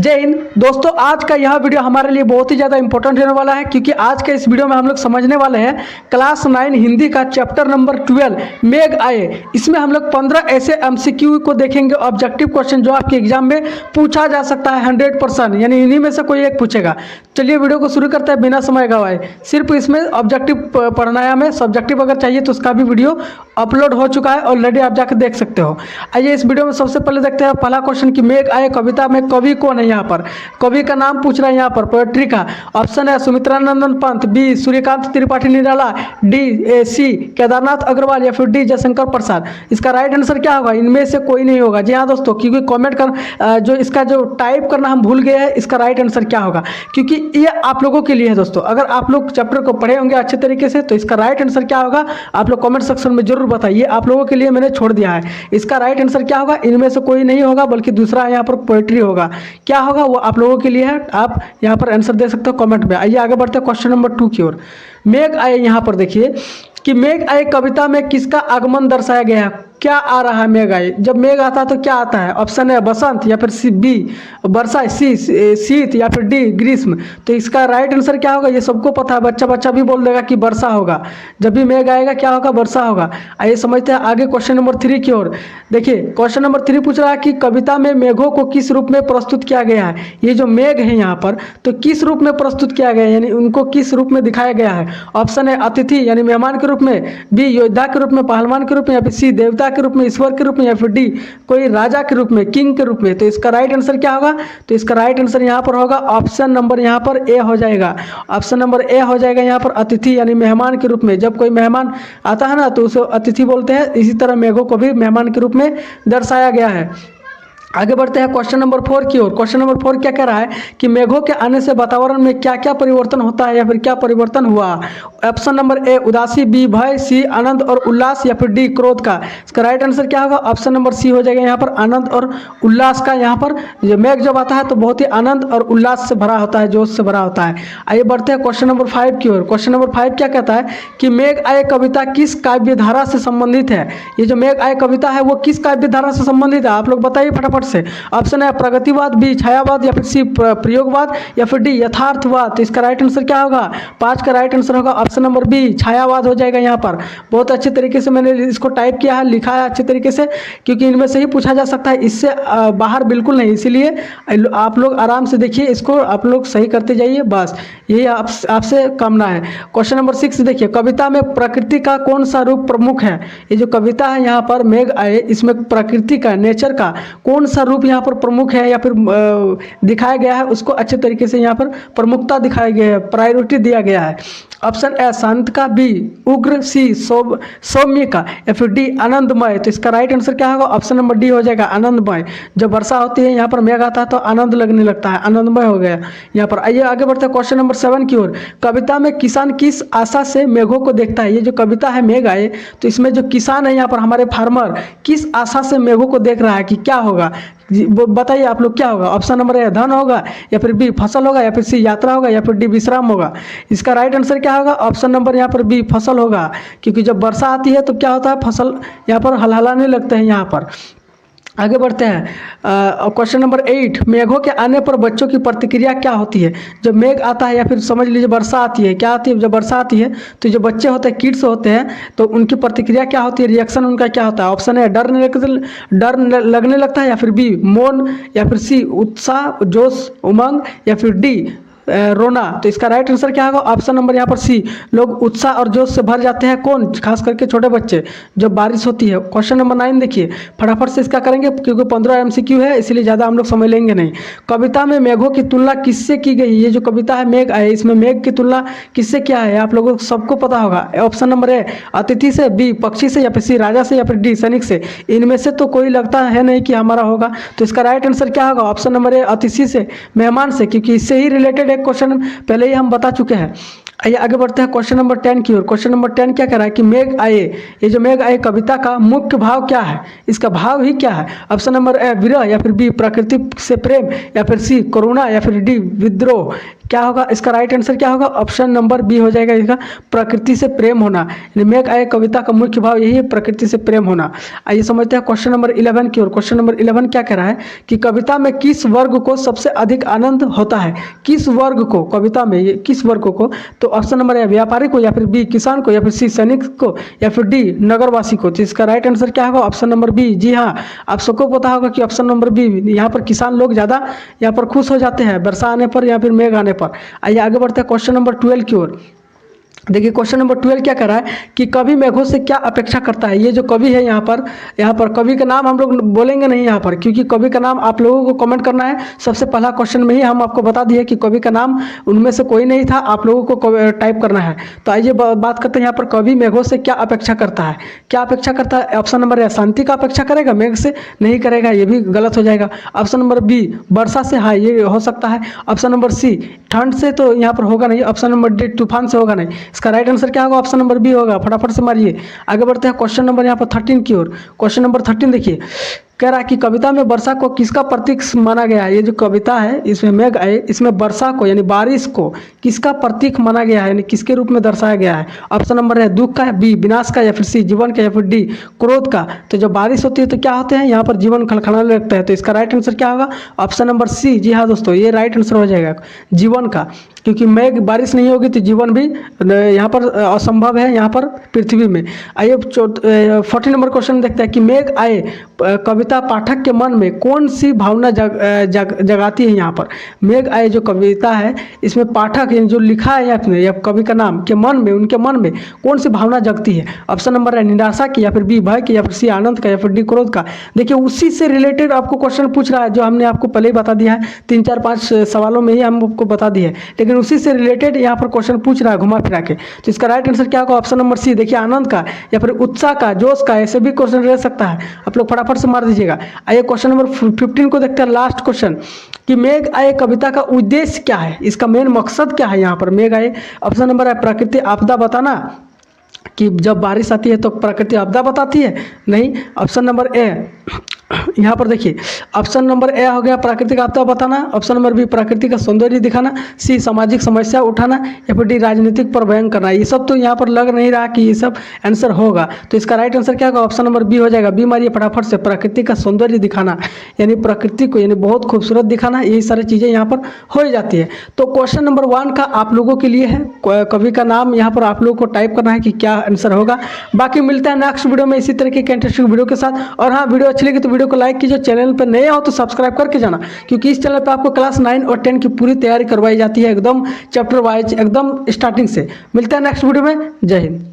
जय हिंद दोस्तों। आज का यह वीडियो हमारे लिए बहुत ही ज़्यादा इंपॉर्टेंट होने वाला है, क्योंकि आज के इस वीडियो में हम लोग समझने वाले हैं क्लास 9 हिंदी का चैप्टर नंबर 12 मेघ आए। इसमें हम लोग 15 ऐसे एमसीक्यू को देखेंगे, ऑब्जेक्टिव क्वेश्चन जो आपके एग्जाम में पूछा जा सकता है 100%, यानी इन्हीं में से कोई एक पूछेगा। चलिए वीडियो को शुरू करते हैं बिना समय गवाए। सिर्फ इसमें ऑब्जेक्टिव पढ़ना है हमें, सब्जेक्टिव अगर चाहिए तो उसका भी वीडियो अपलोड हो चुका है, ऑलरेडी आप जाकर देख सकते हो। आइए इस वीडियो में सबसे पहले देखते हैं पहला क्वेश्चन कि मेघ आए कविता में कवि कौन है। यहाँ पर कवि का नाम पूछ रहा है, यहाँ पर पोएट्री का। ऑप्शन है सुमित्रा नंदन Pant, B Suryakant Tripathi Nirala, D C Kedarnath Agarwal या फिर डी जयशंकर प्रसाद। इसका राइट आंसर क्या होगा? इनमें से कोई नहीं होगा। जी हाँ दोस्तों, क्योंकि कमेंट कर जो इसका जो टाइप करना हम भूल गए हैं, इसका राइट आंसर क्या होगा, क्योंकि ये आप लोगों के लिए है दोस्तों। अगर आप लोग चैप्टर को पढ़े होंगे अच्छे तरीके से तो इसका राइट आंसर क्या होगा आप लोग कमेंट सेक्शन में जरूर बताइए। आप लोगों के लिए मैंने छोड़ दिया है। इसका राइट आंसर क्या होगा? इनमें से कोई नहीं होगा, बल्कि दूसरा यहाँ पर पोएट्री होगा। क्या होगा वो आप लोगों के लिए है, आप यहाँ पर आंसर दे सकते हो कमेंट में। आइए आगे बढ़ते हैं क्वेश्चन नंबर 2 की ओर। मेघ आए, यहाँ पर देखिए कि मेघ आए कविता में किसका आगमन दर्शाया गया है। क्या आ रहा है मेघ आए? जब मेघ आता है तो क्या आता है? ऑप्शन है बसंत, या फिर सी बी वर्षा, सी शीत, या फिर डी ग्रीष्म। तो इसका राइट आंसर क्या होगा? ये सबको पता है, बच्चा बच्चा भी बोल देगा कि वर्षा होगा। जब भी मेघ आएगा क्या होगा? वर्षा होगा। आइए समझते हैं आगे क्वेश्चन नंबर 3 की ओर। देखिए क्वेश्चन नंबर 3 पूछ रहा है कि कविता में मेघों को किस रूप में प्रस्तुत किया गया है। ये जो मेघ है यहाँ पर, तो किस रूप में प्रस्तुत किया गया है, यानी उनको किस रूप में दिखाया गया है। ऑप्शन है अतिथि यानी मेहमान के रूप में, बी योद्धा के रूप में, पहलवान के रूप में, या फिर सी देवता के रूप में, ईश्वर के रूप में, या फिर डी कोई राजा के रूप में, किंग के रूप में। तो इसका राइट आंसर क्या होगा? तो इसका राइट आंसर यहाँ पर होगा ऑप्शन नंबर यहाँ पर ए हो जाएगा। ऑप्शन नंबर ए हो जाएगा यहाँ पर अतिथि यानी मेहमान के रूप में। जब कोई मेहमान आता है ना तो उसे अतिथि बोलते हैं। इसी तरह मेघों को भी मेहमान के रूप में दर्शाया गया है। आगे बढ़ते हैं क्वेश्चन नंबर 4 की ओर। क्वेश्चन नंबर 4 क्या कह रहा है कि मेघों के आने से वातावरण में क्या क्या परिवर्तन होता है, या फिर क्या परिवर्तन हुआ। ऑप्शन नंबर ए उदासी, बी भय, सी आनंद और उल्लास, या फिर डी क्रोध का। इसका राइट आंसर क्या होगा? ऑप्शन नंबर सी हो जाएगा यहाँ पर आनंद और उल्लास का। यहाँ पर मेघ जब आता है तो बहुत ही आनंद और उल्लास से भरा होता है, जोश से भरा होता है। आइए बढ़ते हैं क्वेश्चन नंबर 5 की ओर। क्वेश्चन नंबर 5 क्या कहता है कि मेघ आए कविता किस काव्य धारा से संबंधित है। ये जो मेघ आए कविता है वो किस काव्य धारा से संबंधित है, आप लोग बताइए फटाफट से। ऑप्शन है प्रगतिवाद, बी छायावाद, या फिर सी प्रयोगवाद, या फिर डी यथार्थवाद। तो इसका राइट आंसर क्या होगा? 5 का राइट आंसर होगा ऑप्शन नंबर बी छायावाद हो जाएगा। यहाँ पर बहुत अच्छे तरीके से मैंने इसको टाइप किया है, लिखा है अच्छे तरीके से, क्योंकि इनमें से ही पूछा जा सकता है, इससे बाहर बिल्कुल नहीं। इसीलिए आप लोग आराम से देखिए, इसको आप लोग सही करते जाइए, बस यही आपसे कामना है। क्वेश्चन नंबर 6 देखिए, कविता में प्रकृति का कौन सा रूप प्रमुख है। ये जो कविता है यहाँ पर मेघ आए, इसमें प्रकृति का, नेचर का कौन सा रूप यहाँ पर प्रमुख है या फिर दिखाया गया है, उसको अच्छे तरीके से यहाँ पर प्रमुखता दिखाई गई है, प्रायोरिटी दिया गया है। ऑप्शन ए शांत का, बी उग्र, सी सौम्य का, या फिर डी आनंदमय। तो इसका राइट आंसर क्या होगा? ऑप्शन नंबर डी हो जाएगा आनंदमय। जब वर्षा होती है यहाँ पर मेघ आता है तो आनंद लगने लगता है, आनंदमय हो गया यहाँ पर। आइए आगे बढ़ते हैं क्वेश्चन नंबर 7 की ओर। कविता में किसान किस आशा से मेघों को देखता है। ये जो कविता है मेघ आए, तो इसमें जो किसान है यहाँ पर हमारे फार्मर किस आशा से मेघों को देख रहा है कि क्या होगा। बताइए आप लोग क्या होगा? ऑप्शन नंबर ए धन होगा, या फिर बी फसल होगा, या फिर सी यात्रा होगा, या फिर डी विश्राम होगा। इसका राइट आंसर क्या होगा? ऑप्शन नंबर यहाँ पर बी फसल होगा, क्योंकि जब वर्षा आती है तो क्या होता है, फसल यहाँ पर हलहलाने लगते हैं यहाँ पर। आगे बढ़ते हैं क्वेश्चन नंबर 8, मेघों के आने पर बच्चों की प्रतिक्रिया क्या होती है। जब मेघ आता है या फिर समझ लीजिए वर्षा आती है, क्या आती है जब वर्षा आती है तो जो बच्चे होते हैं, किड्स होते हैं, तो उनकी प्रतिक्रिया क्या होती है, रिएक्शन उनका क्या होता है। ऑप्शन है डर लगने लगता है, या फिर बी मौन, या फिर सी उत्साह जोश उमंग, या फिर डी रोना। तो इसका राइट आंसर क्या होगा? ऑप्शन नंबर यहाँ पर सी लोग उत्साह और जोश से भर जाते हैं। कौन? खास करके छोटे बच्चे जब बारिश होती है। क्वेश्चन नंबर 9 देखिए, फटाफट से इसका करेंगे क्योंकि 15 एमसीक्यू है, इसीलिए ज़्यादा हम लोग समय लेंगे नहीं। कविता में मेघों की तुलना किससे की गई। ये जो कविता है मेघ आए, इसमें मेघ की तुलना किससे क्या है, आप लोगों को सबको पता होगा। ऑप्शन नंबर ए अतिथि से, बी पक्षी से, या फिर सी राजा से, या फिर डी सैनिक से। इनमें से तो कोई लगता है नहीं कि हमारा होगा। तो इसका राइट आंसर क्या होगा? ऑप्शन नंबर ए अतिथि से, मेहमान से, क्योंकि इससे ही रिलेटेड क्वेश्चन पहले ही हम बता चुके हैं। आइए आगे बढ़ते हैं क्वेश्चन नंबर 10 की ओर। क्वेश्चन नंबर 10 क्या कह रहा है कि मेघ आए, ये जो मेघ आए कविता का मुख्य भाव क्या है, इसका भाव ही क्या है। ऑप्शन नंबर ए विरह, या फिर बी प्रकृति से प्रेम, या फिर सी करुणा, या फिर डी विद्रोह। क्या होगा इसका राइट आंसर, क्या होगा ऑप्शन नंबर बी हो जाएगा इसका, प्रकृति से प्रेम होना। यानी मेघ आए कविता का मुख्य भाव यही है, प्रकृति से प्रेम होना। आइए समझते हैं क्वेश्चन नंबर 11 की ओर। क्वेश्चन नंबर 11 क्या कह रहा है कि कविता में किस वर्ग को सबसे अधिक आनंद होता है? किस वर्ग को, कविता में ये किस वर्ग को? तो ऑप्शन नंबर है व्यापारी को, या फिर बी किसान को, या फिर सी सैनिक को, या फिर डी नगरवासी को। तो इसका राइट आंसर क्या होगा? Option number B. जी हाँ, आप सबको पता होगा कि ऑप्शन नंबर बी, यहाँ पर किसान लोग ज़्यादा यहाँ पर खुश हो जाते हैं वर्षा आने पर या फिर मेघ आने पर। आइए आगे बढ़ते हैं क्वेश्चन नंबर 12 की ओर। देखिए क्वेश्चन नंबर 12 क्या कर रहा है कि कवि मेघों से क्या अपेक्षा करता है? ये जो कवि है यहाँ पर कवि का नाम हम लोग बोलेंगे नहीं यहाँ पर, क्योंकि कवि का नाम आप लोगों को कमेंट करना है। सबसे पहला क्वेश्चन में ही हम आपको बता दिए कि कवि का नाम उनमें से कोई नहीं था, आप लोगों को टाइप करना है। तो आइए बात करते हैं यहाँ पर कवि मेघों से क्या अपेक्षा करता है। क्या अपेक्षा करता है? ऑप्शन नंबर ए शांति का अपेक्षा करेगा, मेघ से नहीं करेगा, ये भी गलत हो जाएगा। ऑप्शन नंबर बी वर्षा से, हाँ ये हो सकता है। ऑप्शन नंबर सी ठंड से, तो यहाँ पर होगा नहीं। ऑप्शन नंबर डी तूफान से होगा नहीं। इसका राइट आंसर क्या होगा? ऑप्शन नंबर बी होगा। फटाफट से मारिए। आगे बढ़ते हैं क्वेश्चन नंबर यहाँ पर 13 की ओर। क्वेश्चन नंबर 13 देखिए, कह रहा है कि कविता में वर्षा को किसका प्रतीक माना गया है? ये जो कविता है इसमें मेघ आए, इसमें वर्षा को यानी बारिश को किसका प्रतीक माना गया है, यानी किसके रूप में दर्शाया गया है? ऑप्शन नंबर है दुख का, बी विनाश का, या फिर सी जीवन का, या फिर डी क्रोध का। तो जब बारिश होती है तो क्या होते हैं यहाँ पर जीवन खलखलाने लगता है। तो इसका राइट आंसर क्या होगा? ऑप्शन नंबर सी। जी हाँ दोस्तों, ये राइट आंसर हो जाएगा जीवन का, क्योंकि मेघ बारिश नहीं होगी तो जीवन भी यहाँ पर असंभव है यहाँ पर पृथ्वी में। आइए 14 नंबर क्वेश्चन देखते हैं कि मेघ आए कविता पाठक के मन में कौन सी भावना जगाती है? यहाँ पर मेघ आए जो कविता है इसमें पाठक यानी जो लिखा है या कवि का नाम के मन में, उनके मन में कौन सी भावना जगती है? ऑप्शन नंबर है निराशा की, या फिर बी भय की, या फिर सी आनंद का, या फिर डी क्रोध का। देखिए उसी से रिलेटेड आपको क्वेश्चन पूछ रहा है जो हमने आपको पहले ही बता दिया है, 3 4 5 सवालों में ही हम आपको बता दिए हैं, लेकिन उसी से रिलेटेड यहाँ पर क्वेश्चन पूछ रहा है घुमा फिरा के। तो इसका राइट आंसर क्या होगा? Option number C. देखिए आनंद का, या फिर उत्साह का, जोश का, ऐसे भी क्वेश्चन रह सकता है। आप लोग फटाफट से मार दीजिएगा। आइए क्वेश्चन नंबर 15 को देखते हैं, लास्ट क्वेश्चन कि मेघ आए कविता का उद्देश्य क्या है? इसका मेन मकसद क्या है यहाँ पर? मेघ आए, ऑप्शन नंबर है प्रकृति आपदा बताना, कि जब बारिश आती है तो प्रकृति आपदा बताती है, नहीं। ऑप्शन नंबर ए यहाँ पर देखिए, ऑप्शन नंबर ए हो गया प्राकृतिक आपदा बताना, ऑप्शन नंबर बी प्रकृति का सौंदर्य दिखाना, सी सामाजिक समस्या उठाना, या फिर डी राजनीतिक प्रबंधन करना। ये सब तो यहाँ पर लग नहीं रहा कि ये सब आंसर होगा। तो इसका राइट आंसर क्या होगा? ऑप्शन नंबर बी हो जाएगा। बी मारिए फटाफट से, प्रकृति का सौंदर्य दिखाना, यानी प्रकृति को यानी बहुत खूबसूरत दिखाना, यही सारी चीज़ें यहाँ पर हो जाती है। तो क्वेश्चन नंबर 1 का आप लोगों के लिए है, कवि का नाम यहाँ पर आप लोगों को टाइप करना है कि क्या आंसर होगा। बाकी मिलता है नेक्स्ट वीडियो में इसी तरह की इंटरेस्टिंग वीडियो के साथ। और हाँ, वीडियो अच्छी लगी तो वीडियो को लाइक कीजिए, चैनल पर नए हो तो सब्सक्राइब करके जाना, क्योंकि इस चैनल पर आपको क्लास 9 और 10 की पूरी तैयारी करवाई जाती है, एकदम चैप्टर वाइज, एकदम स्टार्टिंग से। मिलता है नेक्स्ट वीडियो में। जय हिंद।